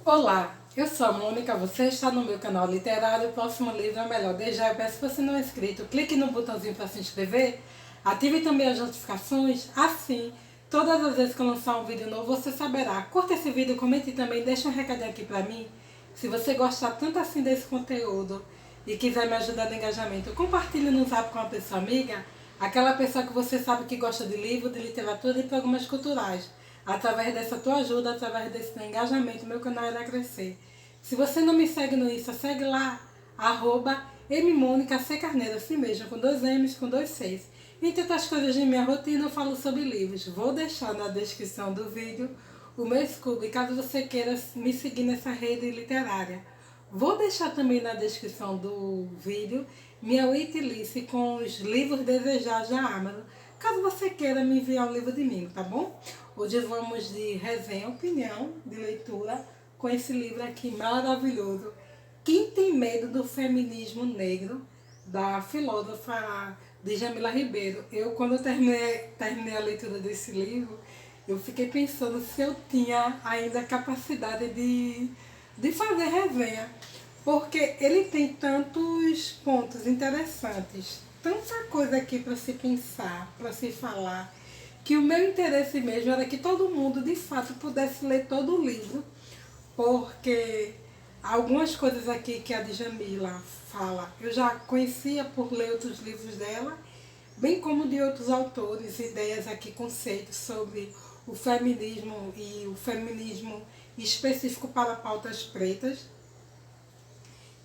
Olá, eu sou a Mônica, você está no meu canal literário. O próximo livro é Melhor. Desde já eu peço que você não é inscrito, clique no botãozinho para se inscrever, ative também as notificações, assim, todas as vezes que eu lançar um vídeo novo, você saberá. Curta esse vídeo, comente também, deixa um recadinho aqui para mim. Se você gostar tanto assim desse conteúdo e quiser me ajudar no engajamento, compartilhe no Zap com uma pessoa amiga, aquela pessoa que você sabe que gosta de livro, de literatura e programas culturais. Através dessa tua ajuda, através desse teu engajamento, meu canal irá crescer. Se você não me segue no Insta, segue lá, @mmonica_carneiro, assim mesmo, com 2 M's, com 2 C's. Entre outras coisas de minha rotina, eu falo sobre livros. Vou deixar na descrição do vídeo o meu Scooby, caso você queira me seguir nessa rede literária. Vou deixar também na descrição do vídeo minha wishlist com os livros desejados da Amazon, caso você queira me enviar um livro de mim, tá bom? Hoje vamos de resenha, opinião, de leitura, com esse livro aqui maravilhoso. Quem tem medo do feminismo negro, da filósofa Djamila Ribeiro. Quando eu terminei a leitura desse livro, eu fiquei pensando se eu tinha ainda a capacidade de fazer resenha, porque ele tem tantos pontos interessantes, tanta coisa aqui para se pensar, para se falar, que o meu interesse mesmo era que todo mundo de fato pudesse ler todo o livro, porque algumas coisas aqui que a Djamila fala eu já conhecia por ler outros livros dela, bem como de outros autores, ideias aqui, conceitos sobre o feminismo e o feminismo específico para pautas pretas.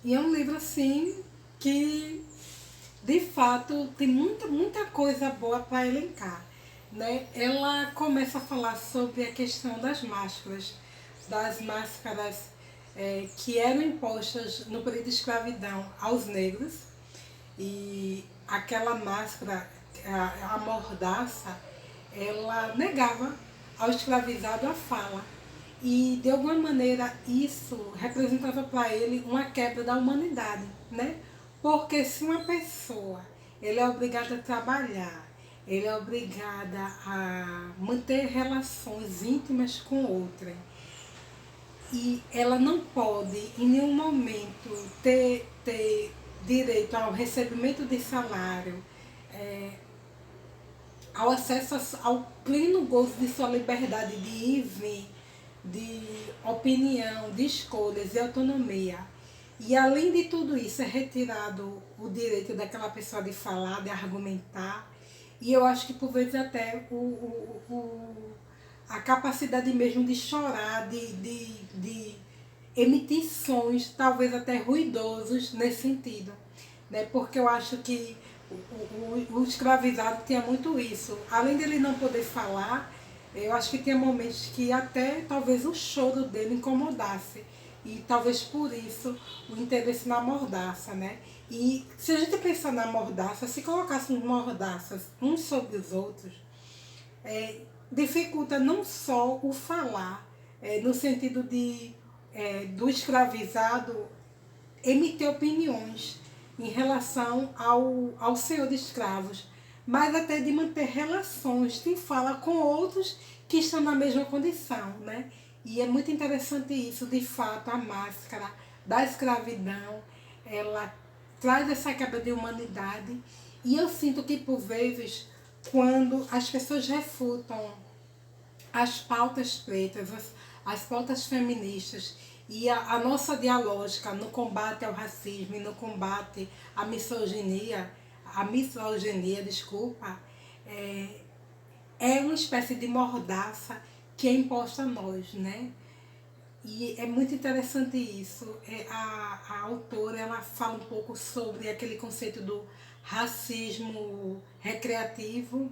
E é um livro assim que de fato tem muita coisa boa para elencar, né? Ela começa a falar sobre a questão das máscaras que eram impostas no período de escravidão aos negros, e aquela máscara, a mordaça, ela negava ao escravizado a fala. E de alguma maneira isso representava para ele uma quebra da humanidade, né? Porque se uma pessoa ele é obrigada a trabalhar, ele é obrigada a manter relações íntimas com outra, e ela não pode em nenhum momento ter direito ao recebimento de salário, ao acesso ao pleno gozo de sua liberdade de ir e vir, de opinião, de escolhas e autonomia. E além de tudo isso, é retirado o direito daquela pessoa de falar, de argumentar, e eu acho que por vezes até a capacidade mesmo de chorar, de emitir sons, talvez até ruidosos nesse sentido, né? Porque eu acho que o escravizado tinha muito isso. Além dele não poder falar, eu acho que tinha momentos que até talvez o choro dele incomodasse. E talvez por isso o interesse na mordaça, né? E se a gente pensar na mordaça, se colocassemos mordaças uns sobre os outros, dificulta não só o falar, no sentido do escravizado emitir opiniões em relação ao senhor de escravos, mas até de manter relações de fala com outros que estão na mesma condição, né? E é muito interessante isso, de fato, a máscara da escravidão, ela traz essa quebra de humanidade, e eu sinto que, por vezes, quando as pessoas refutam as pautas pretas, as pautas feministas e a nossa dialógica no combate ao racismo e no combate à misoginia, desculpa, é uma espécie de mordaça que é imposta a nós, né? E é muito interessante isso. A autora ela fala um pouco sobre aquele conceito do racismo recreativo,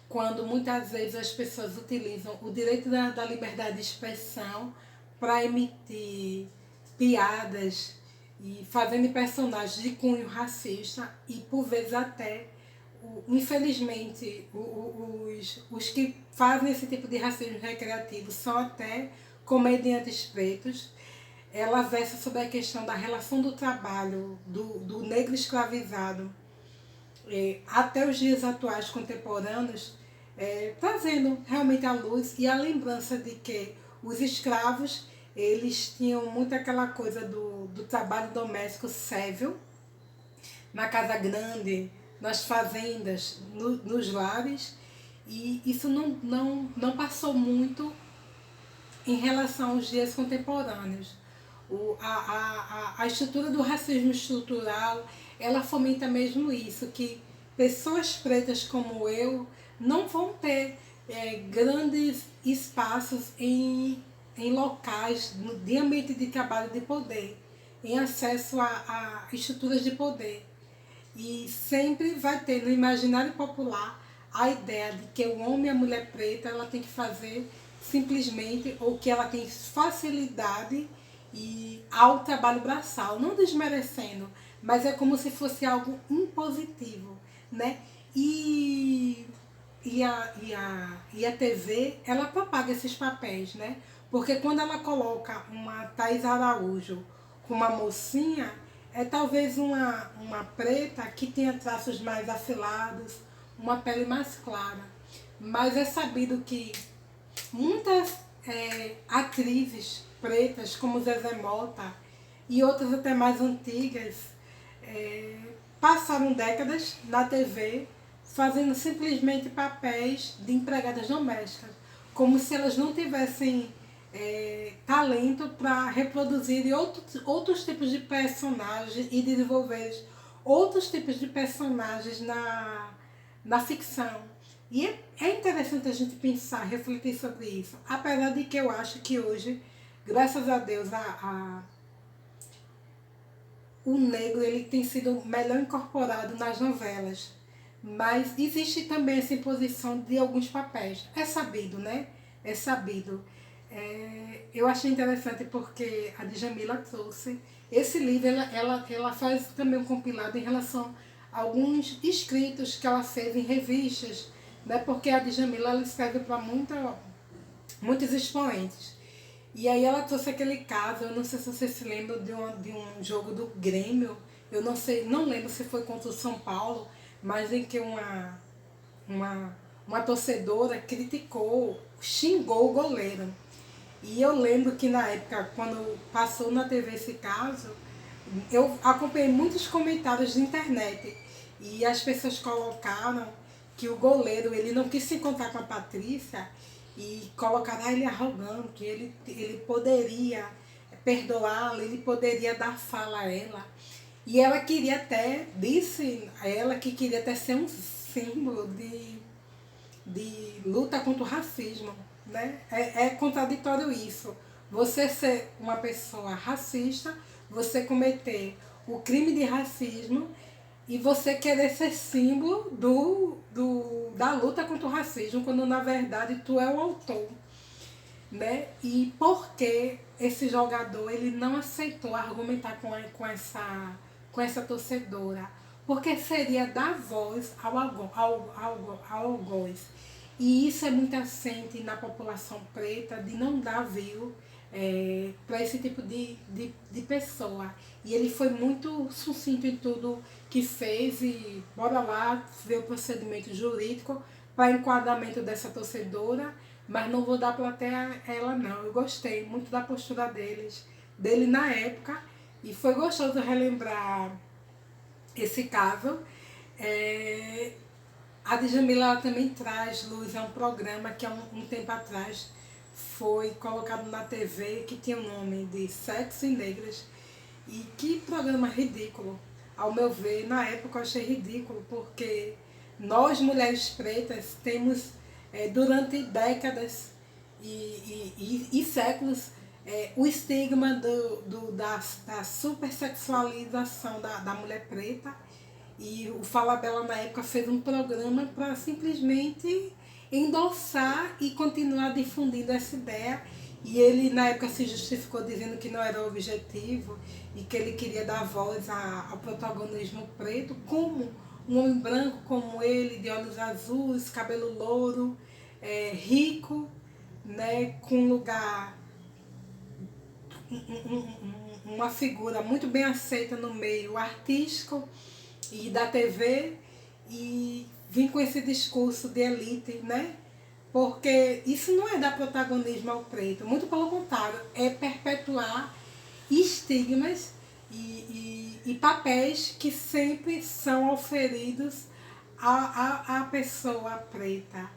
quando muitas vezes as pessoas utilizam o direito da liberdade de expressão para emitir piadas e fazendo personagens de cunho racista, e por vezes até, infelizmente, os que fazem esse tipo de racismo recreativo são até comediantes pretos. Ela versa sobre a questão da relação do trabalho do negro escravizado até os dias atuais contemporâneos, trazendo realmente a luz e a lembrança de que os escravos eles tinham muito aquela coisa do trabalho doméstico sévio, na casa grande, nas fazendas, nos lares, e isso não passou muito em relação aos dias contemporâneos. A estrutura do racismo estrutural, ela fomenta mesmo isso, que pessoas pretas como eu não vão ter grandes espaços em locais de ambiente de trabalho de poder, em acesso a estruturas de poder. E sempre vai ter no imaginário popular a ideia de que o homem e a mulher preta ela tem que fazer simplesmente, ou que ela tem facilidade ao trabalho braçal, não desmerecendo, mas é como se fosse algo impositivo, né? E a TV, ela propaga esses papéis, né? Porque quando ela coloca uma Thais Araújo com uma mocinha, é talvez uma preta que tenha traços mais afilados, uma pele mais clara. Mas é sabido que muitas atrizes pretas, como Zezé Mota e outras até mais antigas, passaram décadas na TV fazendo simplesmente papéis de empregadas domésticas, como se elas não tivessem talento para reproduzir outros tipos de personagens e desenvolver outros tipos de personagens na ficção. E é interessante a gente pensar, refletir sobre isso, apesar de que eu acho que hoje, graças a Deus, o negro ele tem sido melhor incorporado nas novelas. Mas existe também essa imposição de alguns papéis. É sabido, né? É sabido. Eu achei interessante porque a Djamila trouxe esse livro, ela faz também um compilado em relação a alguns escritos que ela fez em revistas, né? Porque a Djamila ela escreve para muitos expoentes. E aí ela trouxe aquele caso, eu não sei se vocês se lembram de um jogo do Grêmio, eu não sei, não lembro se foi contra o São Paulo, mas em que uma torcedora criticou, xingou o goleiro. E eu lembro que na época, quando passou na TV esse caso, eu acompanhei muitos comentários de internet e as pessoas colocaram que o goleiro ele não quis se encontrar com a Patrícia e colocaram ele arrogante, ele poderia perdoá-la, ele poderia dar fala a ela. E ela queria até, disse a ela que queria até ser um símbolo de luta contra o racismo. Né? É contraditório isso. Você ser uma pessoa racista, você cometer o crime de racismo e você querer ser símbolo da luta contra o racismo, quando na verdade tu é o autor. Né? E por que esse jogador ele não aceitou argumentar com essa torcedora? Porque seria dar voz ao algoz. E isso é muito assente na população preta, de não dar view para esse tipo de pessoa. E ele foi muito sucinto em tudo que fez e bora lá ver o procedimento jurídico para enquadramento dessa torcedora, mas não vou dar plateia a ela não. Eu gostei muito da postura dele na época, e foi gostoso relembrar esse caso. A Djamila ela também traz luz a um programa que há um tempo atrás foi colocado na TV, que tinha o nome de Sexo e Negras. E que programa ridículo. Ao meu ver, na época eu achei ridículo, porque nós, mulheres pretas, temos durante décadas e séculos o estigma da supersexualização da mulher preta. E o Fala Bela na época fez um programa para simplesmente endossar e continuar difundindo essa ideia. E ele na época se justificou dizendo que não era o objetivo e que ele queria dar voz ao protagonismo preto, como um homem branco como ele, de olhos azuis, cabelo louro, rico, né, com um lugar, uma figura muito bem aceita no meio artístico e da TV, e vim com esse discurso de elite, né? porque isso não é dar protagonismo ao preto, muito pelo contrário, é perpetuar estigmas e papéis que sempre são oferidos à pessoa preta.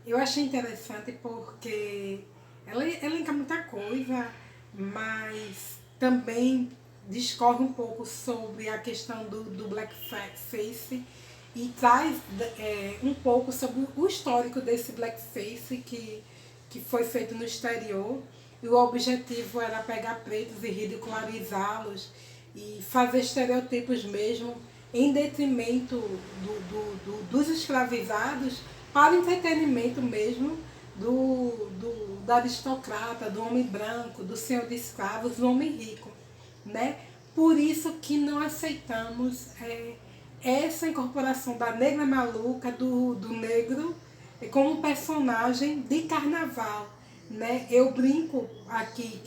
Eu achei interessante porque ela elenca muita coisa, mas também discorre um pouco sobre a questão do blackface e traz um pouco sobre o histórico desse blackface que foi feito no exterior. E o objetivo era pegar pretos e ridicularizá-los e fazer estereotipos mesmo em detrimento dos escravizados para entretenimento mesmo do aristocrata, do homem branco, do senhor de escravos, do homem rico, né? Por isso que não aceitamos essa incorporação da negra maluca, do negro, como personagem de carnaval, né? Eu brinco aqui,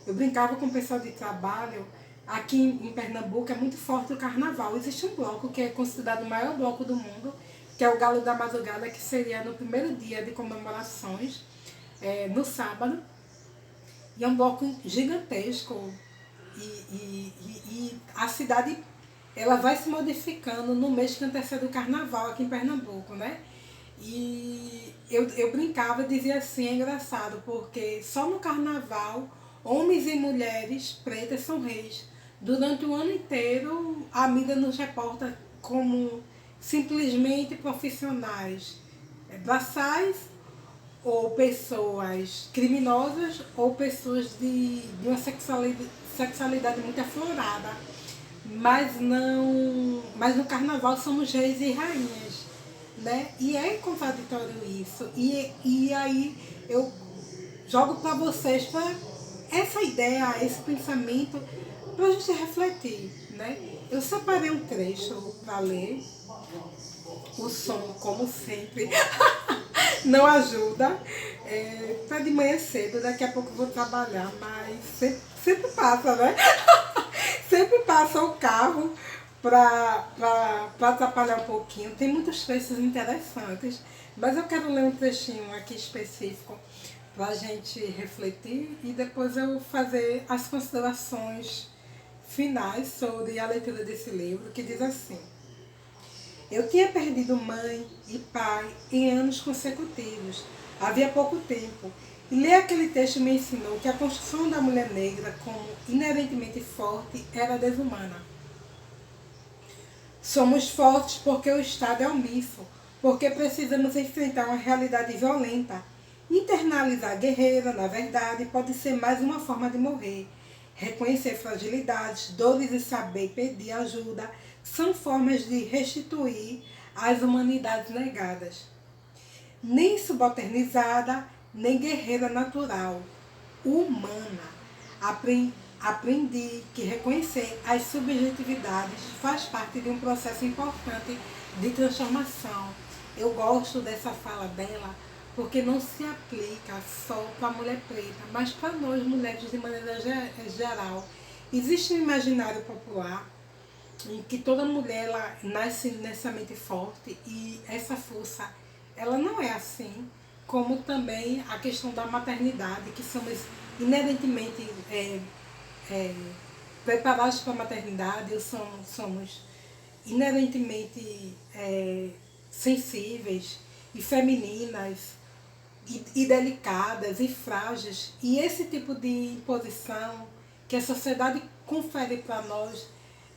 eu brincava com o pessoal de trabalho, aqui em Pernambuco é muito forte o carnaval. Existe um bloco que é considerado o maior bloco do mundo, que é o Galo da Madrugada, que seria no primeiro dia de comemorações, no sábado. E é um bloco gigantesco. E a cidade ela vai se modificando no mês que antecede o carnaval aqui em Pernambuco, né? E eu brincava e dizia assim, é engraçado, porque só no carnaval homens e mulheres pretas são reis. Durante o ano inteiro a mídia nos reporta como simplesmente profissionais braçais, ou pessoas criminosas, ou pessoas de uma sexualidade muito aflorada. Mas no carnaval somos reis e rainhas, né? E é contraditório isso. E aí eu jogo para vocês para essa ideia, esse pensamento, para a gente refletir, né? Eu separei um trecho para ler. O som, como sempre, não ajuda. Tá de manhã cedo, daqui a pouco eu vou trabalhar, mas sempre passa, né? Sempre passa o carro para atrapalhar um pouquinho. Tem muitos trechos interessantes, mas eu quero ler um trechinho aqui específico para a gente refletir e depois eu fazer as considerações finais sobre a leitura desse livro, que diz assim: eu tinha perdido mãe e pai em anos consecutivos, havia pouco tempo, e ler aquele texto me ensinou que a construção da mulher negra como inerentemente forte era desumana. Somos fortes porque o Estado é omisso, porque precisamos enfrentar uma realidade violenta. Internalizar guerreira, na verdade, pode ser mais uma forma de morrer. Reconhecer fragilidades, dores e saber pedir ajuda são formas de restituir as humanidades negadas. Nem subalternizada, nem guerreira natural, humana. Aprendi que reconhecer as subjetividades faz parte de um processo importante de transformação. Eu gosto dessa fala dela porque não se aplica só para a mulher preta, mas para nós mulheres de maneira geral. Existe um imaginário popular em que toda mulher ela nasce nessa mente forte e essa força ela não é assim, como também a questão da maternidade, que somos inerentemente preparados para a maternidade, somos inerentemente sensíveis e femininas e delicadas e frágeis. E esse tipo de imposição que a sociedade confere para nós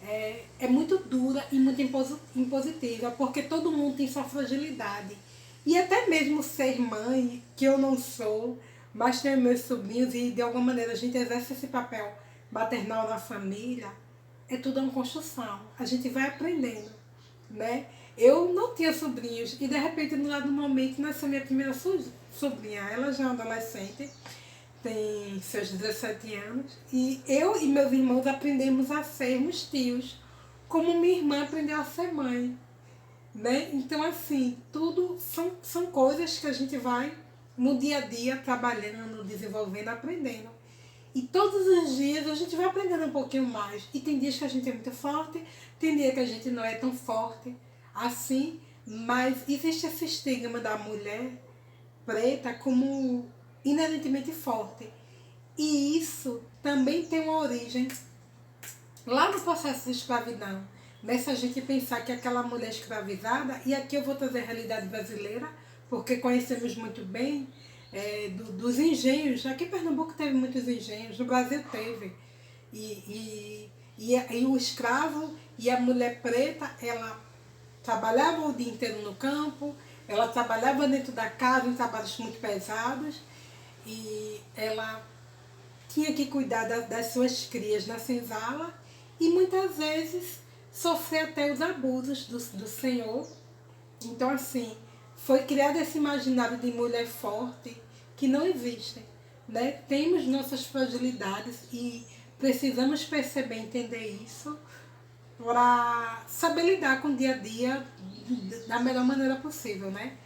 é muito dura e muito impositiva, porque todo mundo tem sua fragilidade. E até mesmo ser mãe, que eu não sou, mas tenho meus sobrinhos e de alguma maneira a gente exerce esse papel maternal na família, é tudo uma construção. A gente vai aprendendo, né? Eu não tinha sobrinhos e de repente no dado momento nasceu minha primeira sobrinha. Ela já é uma adolescente, tem seus 17 anos, e eu e meus irmãos aprendemos a sermos tios, como minha irmã aprendeu a ser mãe, né? Então, assim, tudo são coisas que a gente vai no dia a dia trabalhando, desenvolvendo, aprendendo. E todos os dias a gente vai aprendendo um pouquinho mais. E tem dias que a gente é muito forte, tem dias que a gente não é tão forte assim, mas existe esse estigma da mulher preta como inerentemente forte. E isso também tem uma origem lá no processo de escravidão. Nessa gente pensar que aquela mulher escravizada, e aqui eu vou trazer a realidade brasileira, porque conhecemos muito bem dos engenhos. Aqui em Pernambuco teve muitos engenhos, no Brasil teve. E o escravo e a mulher preta, ela trabalhava o dia inteiro no campo, ela trabalhava dentro da casa em trabalhos muito pesados, e ela tinha que cuidar das suas crias na senzala e muitas vezes sofrer até os abusos do senhor. Então, assim, foi criado esse imaginário de mulher forte que não existe, né? Temos nossas fragilidades e precisamos perceber, entender isso para saber lidar com o dia a dia da melhor maneira possível, né?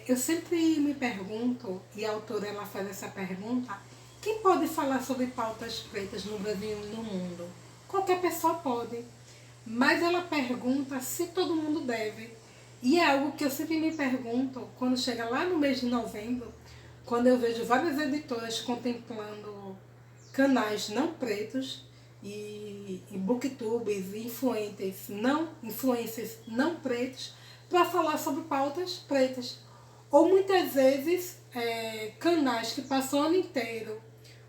Eu sempre me pergunto, e a autora ela faz essa pergunta, quem pode falar sobre pautas pretas no Brasil e no mundo? Qualquer pessoa pode. Mas ela pergunta se todo mundo deve. E é algo que eu sempre me pergunto quando chega lá no mês de novembro, quando eu vejo várias editoras contemplando canais não pretos e booktubers e influencers não pretos para falar sobre pautas pretas. Ou muitas vezes canais que passam o ano inteiro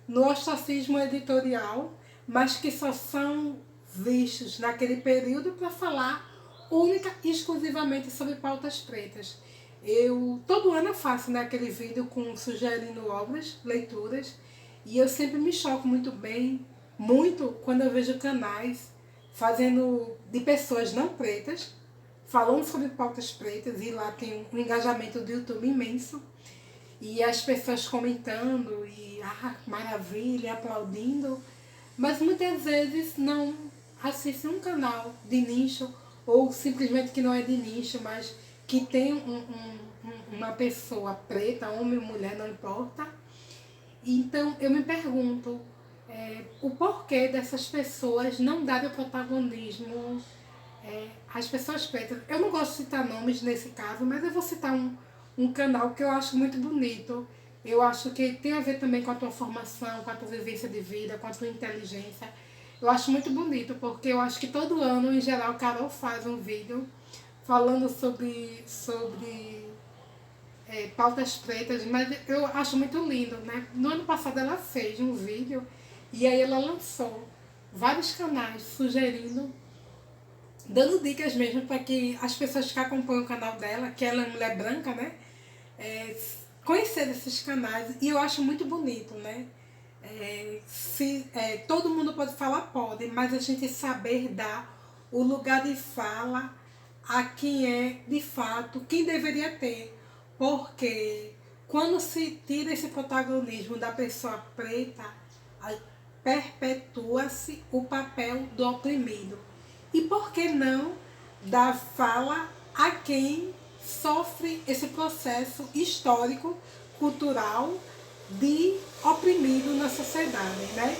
no ostracismo editorial, mas que só são vistos naquele período para falar única e exclusivamente sobre pautas pretas. Todo ano eu faço, né, aquele vídeo sugerindo obras, leituras, e eu sempre me choco muito quando eu vejo canais fazendo de pessoas não pretas, falando sobre pautas pretas, e lá tem um engajamento do YouTube imenso, e as pessoas comentando, e maravilha, aplaudindo, mas muitas vezes não assistem um canal de nicho, ou simplesmente que não é de nicho, mas que tem uma pessoa preta, homem ou mulher, não importa. Então eu me pergunto o porquê dessas pessoas não darem o protagonismo às pessoas pretas. Eu não gosto de citar nomes nesse caso, mas eu vou citar um canal que eu acho muito bonito. Eu acho que tem a ver também com a tua formação, com a tua vivência de vida, com a tua inteligência. Eu acho muito bonito, porque eu acho que todo ano, em geral, Carol faz um vídeo falando sobre pautas pretas, mas eu acho muito lindo, né? No ano passado ela fez um vídeo e aí ela lançou vários canais sugerindo, dando dicas mesmo para que as pessoas que acompanham o canal dela, que ela é mulher branca, né? Conhecer esses canais, e eu acho muito bonito, né? Todo mundo pode falar, pode, mas a gente saber dar o lugar de fala a quem é de fato quem deveria ter, porque quando se tira esse protagonismo da pessoa preta, perpetua-se o papel do oprimido. E por que não dar fala a quem sofre esse processo histórico, cultural, de oprimido na sociedade, né?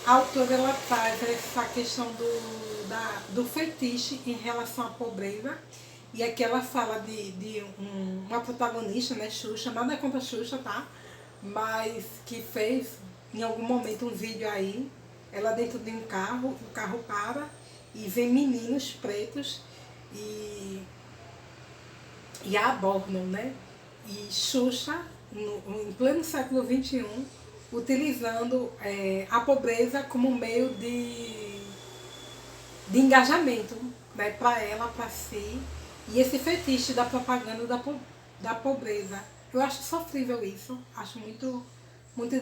A autora ela traz essa questão do fetiche em relação à pobreza, e aqui ela fala de uma protagonista, né, Xuxa, nada contra a Xuxa, tá? Mas que fez em algum momento um vídeo aí, ela dentro de um carro, o carro para e vem meninos pretos e a abordam, né? E Xuxa, em pleno século XXI, utilizando a pobreza como meio de engajamento, né, para ela, para si, e esse fetiche da propaganda da pobreza. Eu acho sofrível isso, acho muito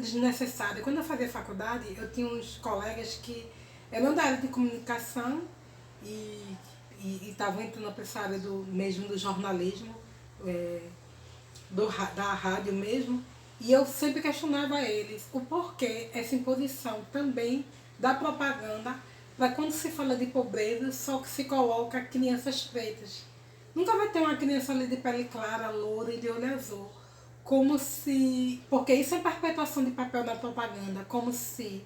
desnecessário. Quando eu fazia faculdade, eu tinha uns colegas que eram da área de comunicação e estavam entrando para essa área mesmo do jornalismo, da rádio mesmo, e eu sempre questionava a eles o porquê essa imposição também da propaganda para quando se fala de pobreza só que se coloca crianças pretas. Nunca vai ter uma criança ali de pele clara, loura e de olho azul. Como se... Porque isso é perpetuação de papel da propaganda, como se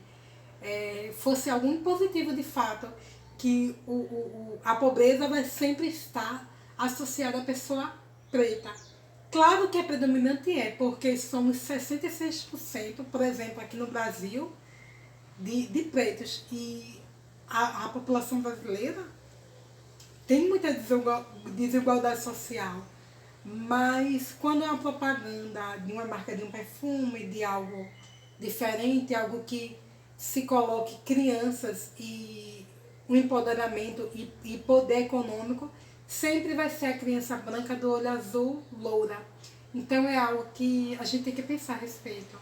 fosse algo impositivo de fato, que a pobreza vai sempre estar associada à pessoa preta. Claro que é predominante porque somos 66%, por exemplo, aqui no Brasil, de pretos. E a população brasileira tem muita desigualdade social. Mas quando é uma propaganda de uma marca de um perfume, de algo diferente, algo que se coloque crianças e o empoderamento e poder econômico, sempre vai ser a criança branca do olho azul, loura. Então é algo que a gente tem que pensar a respeito.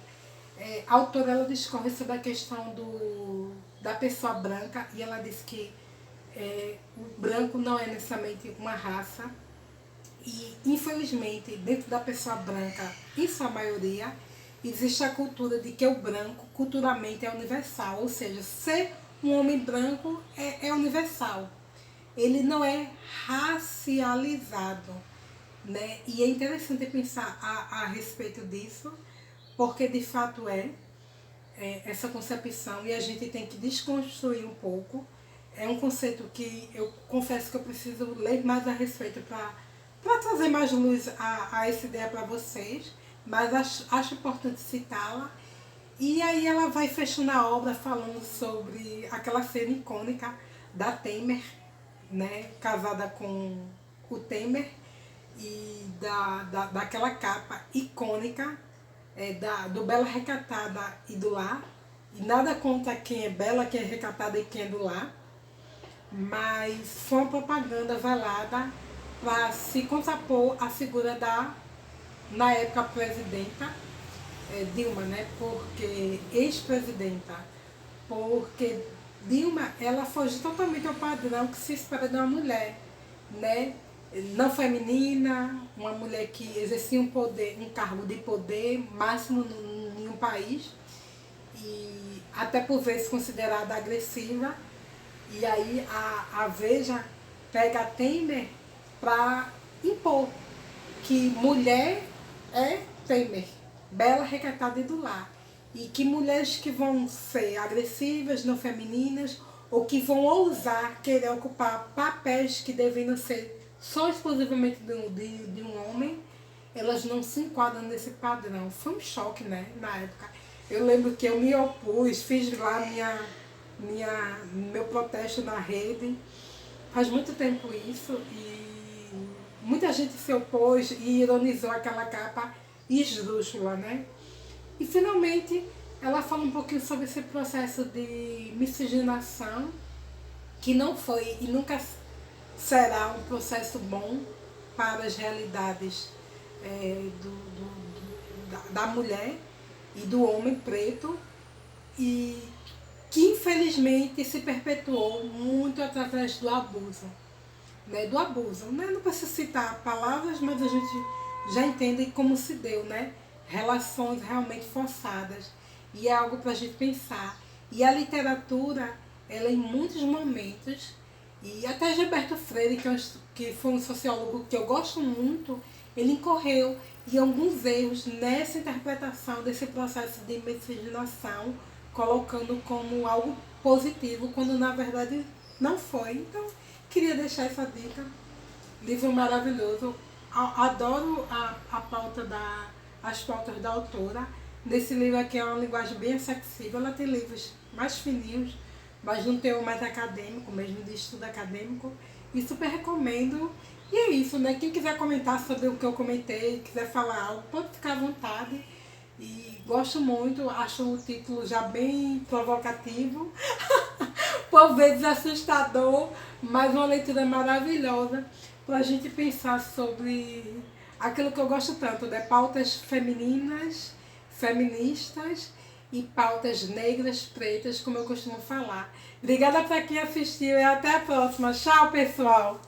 A autora ela discorre sobre a questão da pessoa branca e ela diz que o branco não é necessariamente uma raça e, infelizmente, dentro da pessoa branca, em sua maioria, existe a cultura de que o branco culturalmente é universal, ou seja, ser um homem branco é universal. Ele não é racializado, né? E é interessante pensar a respeito disso, porque de fato essa concepção e a gente tem que desconstruir um pouco. É um conceito que eu confesso que eu preciso ler mais a respeito para trazer mais luz a essa ideia para vocês, mas acho importante citá-la. E aí ela vai fechando a obra falando sobre aquela cena icônica da Temer, né, casada com o Temer, e daquela capa icônica do Bela Recatada e do Lar. E nada contra quem é bela, quem é recatada e quem é do lar, mas foi uma propaganda velada para se contrapor à figura na época, presidenta Dilma, né? Porque ex-presidenta, porque Dilma, ela foge totalmente ao padrão que se espera de uma mulher, né? Não feminina, uma mulher que exercia um cargo de poder máximo em um país, e até por vezes considerada agressiva. E aí a Veja pega a Temer para impor que mulher é Temer, bela, recatada e do lar. E que mulheres que vão ser agressivas, não femininas, ou que vão ousar querer ocupar papéis que deveriam ser só exclusivamente de um homem, elas não se enquadram nesse padrão. Foi um choque, né, na época. Eu lembro que eu me opus, fiz lá meu protesto na rede. Faz muito tempo isso e muita gente se opôs e ironizou aquela capa esdrúxula, né? E finalmente ela fala um pouquinho sobre esse processo de miscigenação, que não foi e nunca será um processo bom para as realidades da mulher e do homem preto, e que infelizmente se perpetuou muito através do abuso. Né? Do abuso. Né? Não preciso citar palavras, mas a gente já entende como se deu, né? Relações realmente forçadas. E é algo para a gente pensar. E a literatura, ela em muitos momentos, e até Gilberto Freire, que foi um sociólogo que eu gosto muito, ele incorreu em alguns erros nessa interpretação desse processo de miscigenação, colocando como algo positivo, quando na verdade não foi. Então, queria deixar essa dica. Livro maravilhoso. Adoro as pautas da autora. Nesse livro aqui é uma linguagem bem acessível. Ela tem livros mais fininhos, mas não tem um mais acadêmico, mesmo de estudo acadêmico. E super recomendo. E é isso, né? Quem quiser comentar sobre o que eu comentei, quiser falar algo, pode ficar à vontade. E gosto muito, acho o título já bem provocativo, por vezes assustador, mas uma leitura maravilhosa para a gente pensar sobre aquilo que eu gosto tanto, né? Pautas femininas, feministas e pautas negras, pretas, como eu costumo falar. Obrigada para quem assistiu e até a próxima. Tchau, pessoal!